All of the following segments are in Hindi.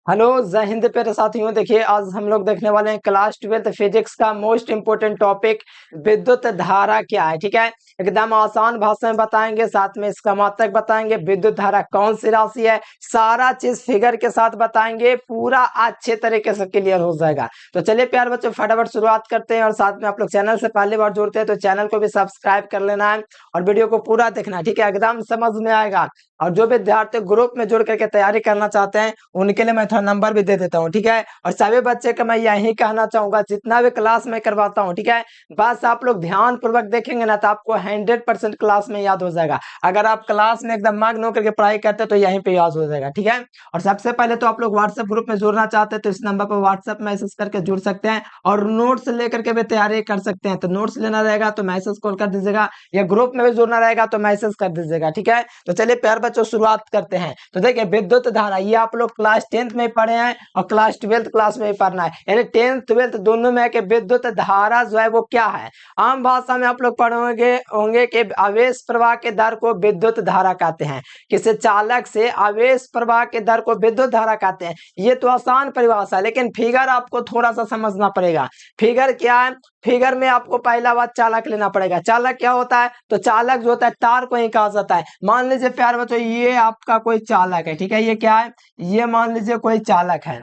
हेलो जय हिंद प्यारे साथियों। देखिए आज हम लोग देखने वाले हैं क्लास 12th फिजिक्स का मोस्ट इंपोर्टेंट टॉपिक विद्युत धारा क्या है। ठीक है, एकदम आसान भाषा में बताएंगे, साथ में इसका मात्रक बताएंगे, विद्युत धारा कौन सी राशि है, सारा चीज फिगर के साथ बताएंगे, पूरा अच्छे तरीके से क्लियर हो जाएगा। तो चलिए प्यारे बच्चों फटाफट शुरुआत करते हैं। और साथ में आप लोग चैनल से पहली बार जुड़ते हैं तो चैनल को भी सब्सक्राइब कर लेना है और वीडियो को पूरा देखना है। ठीक है, एकदम समझ में आएगा। और जो विद्यार्थी ग्रुप में जुड़ करके तैयारी करना चाहते हैं उनके लिए मैं थोड़ा नंबर भी दे देता हूँ। ठीक है, और सभी बच्चे का मैं यही कहना चाहूंगा, जितना भी क्लास में करवाता हूँ, ठीक है, बस आप लोग ध्यान पूर्वक देखेंगे ना तो आपको 100% क्लास में याद हो जाएगा। अगर आप क्लास में एकदम मग्न होकर के पढ़ाई करते हैं तो यहीं पे याद हो जाएगा। ठीक है, और सबसे पहले तो आप लोग व्हाट्सएप ग्रुप में जुड़ना चाहते हैं तो इस नंबर पर व्हाट्सएप मैसेज करके जुड़ सकते हैं और नोट्स लेकर के भी तैयारी कर सकते हैं। तो नोट्स लेना रहेगा तो मैसेज कॉल कर दीजिएगा, या ग्रुप में भी जुड़ना रहेगा तो मैसेज कर दीजिएगा। ठीक है, तो चलिए प्यार बच्चों शुरुआत करते हैं। तो देखिए विद्युत धारा ये आप लोग क्लास 10th में पढ़े हैं और क्लास 12th क्लास में भी पढ़ना है, यानी 10th 12th दोनों में है कि विद्युत धारा जो है वो क्या है। आम भाषा में आप लोग पढ़ोगे होंगे कि आवेश प्रवाह के दर को विद्युत धारा कहते हैं। किसी चालक से आवेश प्रवाह के दर को विद्युत धारा कहते हैं। ये तो आसान परिभाषा है, लेकिन फिगर आपको थोड़ा सा समझना पड़ेगा। फिगर क्या है? फिगर में आपको पहला बात चालक लेना पड़ेगा। चालक क्या होता है? तो चालक जो होता है तार को ही कहा जाता है। मान लीजिए प्यार बच्चों ये आपका कोई चालक है, ठीक है, ये क्या है? ये मान लीजिए कोई चालक है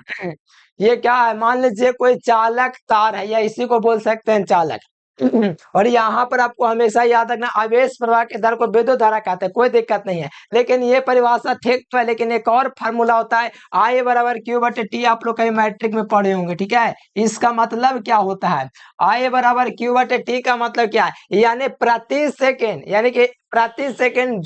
ये क्या है? मान लीजिए कोई चालक तार है, या इसी को बोल सकते हैं चालक। और यहाँ पर आपको हमेशा याद रखना आवेश प्रवाह के दर को विद्युत धारा कहते हैं, कोई दिक्कत नहीं है। लेकिन ये परिभाषा ठीक तो है, लेकिन एक और फार्मूला होता है आई बराबर क्यू बटे टी, आप लोग कहीं मैट्रिक में पढ़े होंगे। ठीक है, इसका मतलब क्या होता है? आई बराबर क्यू बटे टी का मतलब क्या है? यानी प्रति सेकेंड, यानी कि प्रति सेकेंड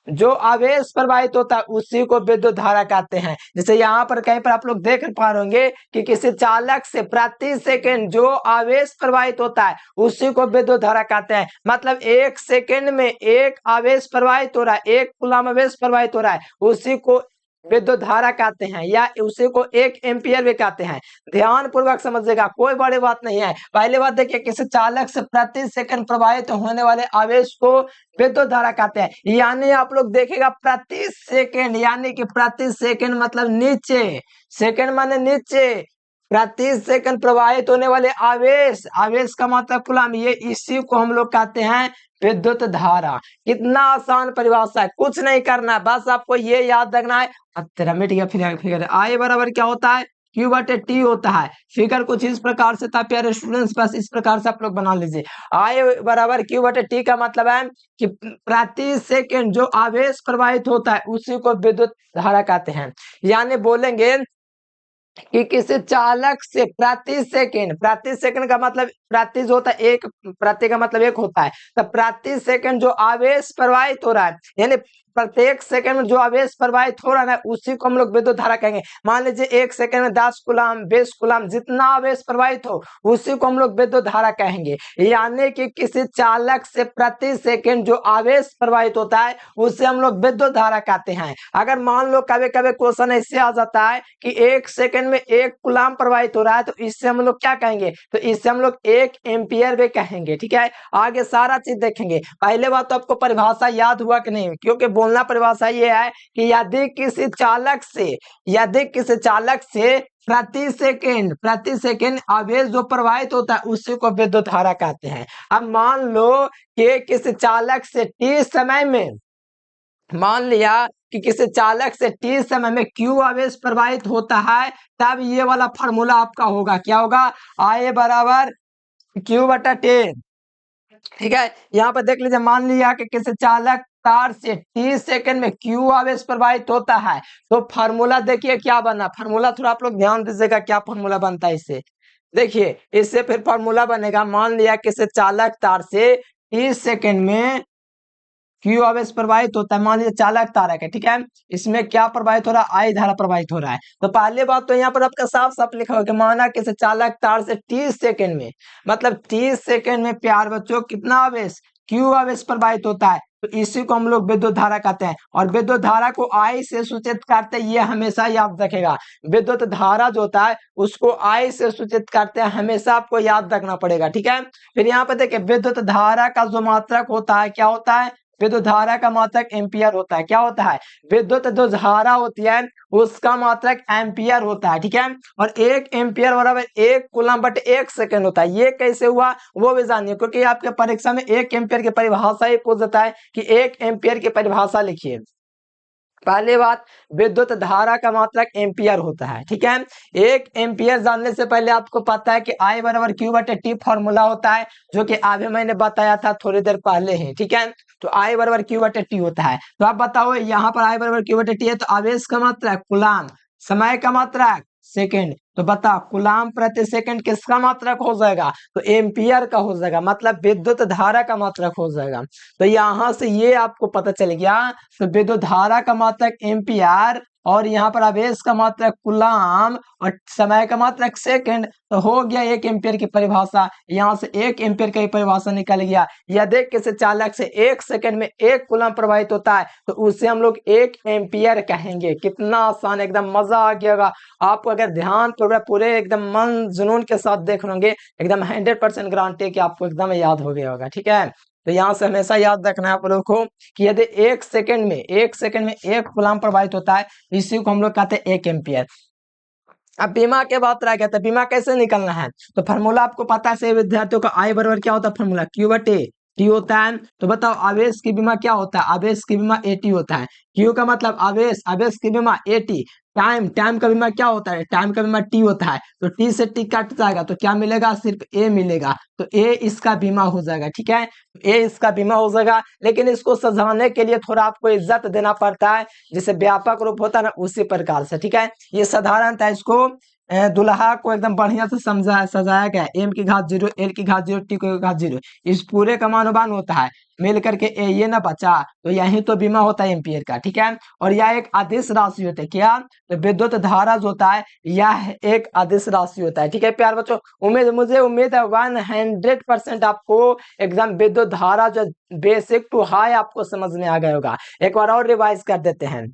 जो आवेश प्रवाहित होता है उसी को विद्युत धारा कहते हैं। जैसे यहाँ पर कहीं पर आप लोग देख पा रहे होंगे कि किसी चालक से प्रति सेकंड जो आवेश प्रवाहित होता है उसी को विद्युत धारा कहते हैं। मतलब एक सेकंड में एक आवेश प्रवाहित हो रहा है, एक कूलम आवेश प्रवाहित हो रहा है, उसी को विद्युत धारा कहते हैं, या उसी को 1 एम्पियर भी कहते हैं। ध्यान पूर्वक समझिएगा, कोई बड़ी बात नहीं है। पहले बात देखिए, किसी चालक से प्रति सेकंड प्रवाहित होने वाले आवेश को विद्युत धारा कहते हैं। यानी आप लोग देखेगा प्रति सेकंड, यानी कि प्रति सेकंड मतलब नीचे, सेकंड माने नीचे, प्रति सेकंड प्रवाहित होने वाले आवेश, आवेश का मतलब कूलम, ये इसी को हम लोग कहते हैं विद्युत धारा। कितना आसान परिभाषा है, कुछ नहीं करना है, बस आपको ये याद रखना है। अब तेरा मिट गया फिगर आई बराबर क्या होता है? क्यू बटे टी होता है। फिगर कुछ इस प्रकार से था प्यारे स्टूडेंट्स, बस इस प्रकार से आप लोग बना लीजिए। आई बराबर क्यू बटे टी का मतलब है कि प्रति सेकंड जो आवेश प्रवाहित होता है उसी को विद्युत धारा कहते हैं। यानी बोलेंगे कि किसी चालक से प्रति सेकंड का मतलब प्रति जो होता है एक, प्रति का मतलब एक होता है, तो प्रति सेकंड जो आवेश प्रवाहित हो रहा है, यानी प्रत्येक सेकंड में जो आवेश प्रवाहित हो रहा है उसी को हम लोग विद्युत धारा कहेंगे। मान लीजिए एक सेकंड में 10 कूलम 20 कूलम जितना आवेश प्रवाहित हो उसी को हम लोग विद्युत धारा कहेंगे। यानी कि किसी चालक से प्रति सेकंड जो आवेश प्रवाहित होता है उसे हम लोग विद्युत धारा कहते हैं। अगर मान लो कभी कभी क्वेश्चन ऐसे आ जाता है कि एक सेकंड में एक कूलम प्रवाहित हो रहा है, तो इससे हम लोग क्या कहेंगे? तो इससे हम लोग 1 एम्पियर भी कहेंगे। ठीक है, आगे सारा चीज देखेंगे। पहले बात तो आपको परिभाषा याद हुआ कि नहीं? क्योंकि बोलना परिभाषा ये है कि यदि किसी चालक से प्रति सेकंड आवेश जो प्रवाहित होता है उसी को विद्युत धारा कहते हैं। अब मान लो कि किसी चालक से टी समय में, मान लिया कि किसी चालक से टी समय में क्यू आवेश प्रवाहित होता है, तब ये वाला फार्मूला आपका होगा, क्या होगा? आई बराबर क्यू बटा टी। ठीक है, यहाँ पर देख लीजिए, मान लिया कि किसी चालक तार से टी सेकंड में क्यू आवेश प्रवाहित होता है, तो फार्मूला देखिए क्या बना। फार्मूला थोड़ा आप लोग ध्यान दीजिएगा, क्या फार्मूला बनता है इससे। देखिए इससे फिर फार्मूला बनेगा, मान लिया किसी चालक तार से टी सेकंड में क्यू आवेश प्रवाहित होता है, मान लीजिए चालक तारक है, ठीक है, इसमें क्या प्रवाहित हो रहा है? आई धारा प्रवाहित हो रहा है। तो पहली बात तो यहाँ पर आपका साफ साफ लिखा होगा कि माना किसी चालक तार से 30 सेकंड में, मतलब 30 सेकंड में प्यार बच्चों कितना आवेश? क्यू आवेश प्रवाहित होता है, तो इसी को हम लोग विद्युत धारा कहते हैं। और विद्युत धारा को आई से सूचित करते हैं, ये हमेशा याद रखेगा। विद्युत धारा जो होता है उसको आई से सूचित करते हैं, हमेशा आपको याद रखना पड़ेगा। ठीक है, फिर यहाँ पे देखिए विद्युत धारा का जो मात्रक होता है क्या होता है? विद्युत धारा का मात्रक एम्पियर होता है। क्या होता है? विद्युत जो धारा होती है उसका मात्रक एम्पियर होता है, ठीक है। और 1 एम्पियर बराबर 1 कूलम/1 सेकंड होता है। ये कैसे हुआ वो भी जानिए, क्योंकि आपके परीक्षा में 1 एम्पियर की परिभाषा ही पूछ देता है कि 1 एम्पियर की परिभाषा लिखिए। पहली बात, विद्युत धारा का मात्रक एम्पियर होता है, ठीक है। 1 एम्पियर जानने से पहले आपको पता है कि I बराबर Q/T फॉर्मूला होता है, जो कि अभी मैंने बताया था थोड़ी देर पहले ही, ठीक है। तो I बराबर Q/T होता है। तो आप बताओ, यहाँ पर I बराबर Q/T है, तो आवेश का मात्रक कूलाम, समय का मात्रक सेकंड। तो बता, कूलाम प्रति सेकंड किसका मात्रक हो जाएगा? तो एम्पियर का हो जाएगा, मतलब विद्युत धारा का मात्रक हो जाएगा। तो यहां से ये आपको पता चल गया, तो विद्युत धारा का मात्रक एम्पियर और यहाँ पर आवेश का मात्रक कूलाम और समय का मात्रक सेकंड, तो हो गया 1 एम्पियर की परिभाषा। यहाँ से 1 एम्पियर की परिभाषा निकल गया। यदि किसी चालक से 1 सेकंड में 1 कूलम प्रवाहित होता है तो उसे हम लोग 1 एम्पियर कहेंगे। कितना आसान, एकदम मजा आ गया होगा आपको अगर ध्यान पूरे एकदम मन जुनून के साथ देख लोगे, एकदम 100% गारंटी कि आपको एकदम याद हो गया होगा, ठीक है। तो यहाँ से हमेशा याद रखना है आप लोगों को कि यदि 1 सेकंड में 1 कूलम प्रवाहित होता है, इसी को हम लोग कहते हैं 1 एम्पियर। अब बीमा के बात रह गया था, बीमा कैसे निकलना है? तो फार्मूला आपको पता है सभी विद्यार्थियों का, I बराबर क्या होता है फार्मूला? Q/T होता है। तो बताओ, आवेश की बीमा क्या होता है? आवेश की बीमा AT होता है। Q का मतलब आवेश, आवेश की बीमा AT। टाइम का बीमा क्या होता है? टाइम का बीमा T होता है। तो T से T कट जाएगा तो क्या मिलेगा? सिर्फ A मिलेगा। तो A इसका बीमा हो जाएगा, ठीक है। A इसका बीमा हो जाएगा, लेकिन इसको सजाने के लिए थोड़ा आपको इज्जत देना पड़ता है, जिसे व्यापक रूप होता है ना, उसी प्रकार से, ठीक है। ये साधारणतः इसको दुल्हा को एकदम बढ़िया से सजाया गया है। M की घात 0, L की घात 0, T की घात 0, इस पूरे का मानोबान होता है मिल करके ये ना बचा, तो यही तो बीमा होता है एम्पियर का, ठीक है। और यह एक अदिश राशि होता है। क्या? तो विद्युत धारा जो होता है यह एक अदिश राशि होता है, ठीक है प्यार बच्चों। मुझे उम्मीद है 100% आपको एकदम विद्युत धारा जो बेसिक टू हाई आपको समझ में आ गया होगा। एक बार और रिवाइज कर देते हैं।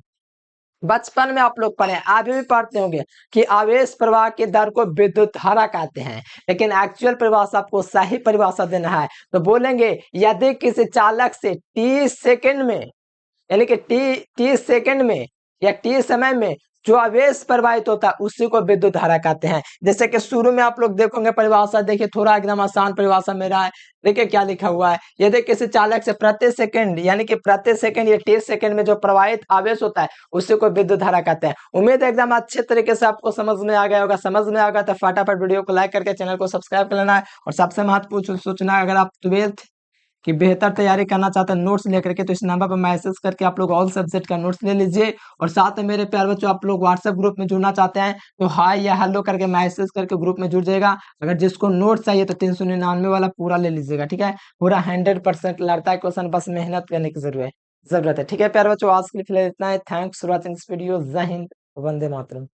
बचपन में आप लोग पढ़े, अभी भी पढ़ते होंगे कि आवेश प्रवाह की दर को विद्युत धारा कहते हैं, लेकिन एक्चुअल परिभाषा आपको सही परिभाषा देना है। तो बोलेंगे, यदि किसी चालक से टी सेकंड में, यानी कि टी सेकंड में या टी समय में जो आवेश प्रवाहित होता है उसी को विद्युत धारा कहते हैं। जैसे कि शुरू में आप लोग देखोगे परिभाषा, देखिए थोड़ा एकदम आसान परिभाषा मेरा है। देखिए क्या लिखा हुआ है, यदि किसी चालक से प्रति सेकंड, यानी कि प्रति सेकंड या टी सेकंड में जो प्रवाहित आवेश होता है उसी को विद्युत धारा कहते हैं। उम्मीद है एकदम अच्छे तरीके से आपको समझ में आ गया होगा। समझ में आ गया तो फटाफट वीडियो को लाइक करके चैनल को सब्सक्राइब कर लेना है। और सबसे महत्वपूर्ण सूचना, अगर आप 12th कि बेहतर तैयारी करना चाहते हैं नोट्स लेकर के, तो इस नंबर पर मैसेज करके आप लोग ऑल सब्जेक्ट का नोट्स ले लीजिए। और साथ में मेरे प्यार बच्चों, आप लोग व्हाट्सएप ग्रुप में जुड़ना चाहते हैं तो हाय या हेलो करके मैसेज करके ग्रुप में जुड़ जाएगा। अगर जिसको नोट्स चाहिए तो 399 वाला पूरा ले लीजिएगा, ठीक है। पूरा 100% लड़ता है क्वेश्चन, बस मेहनत करने की जरूरत है, ठीक है प्यार बच्चों। आज के लिए इतना है। Thanks for watching this video. जय हिंद, वंदे मातरम।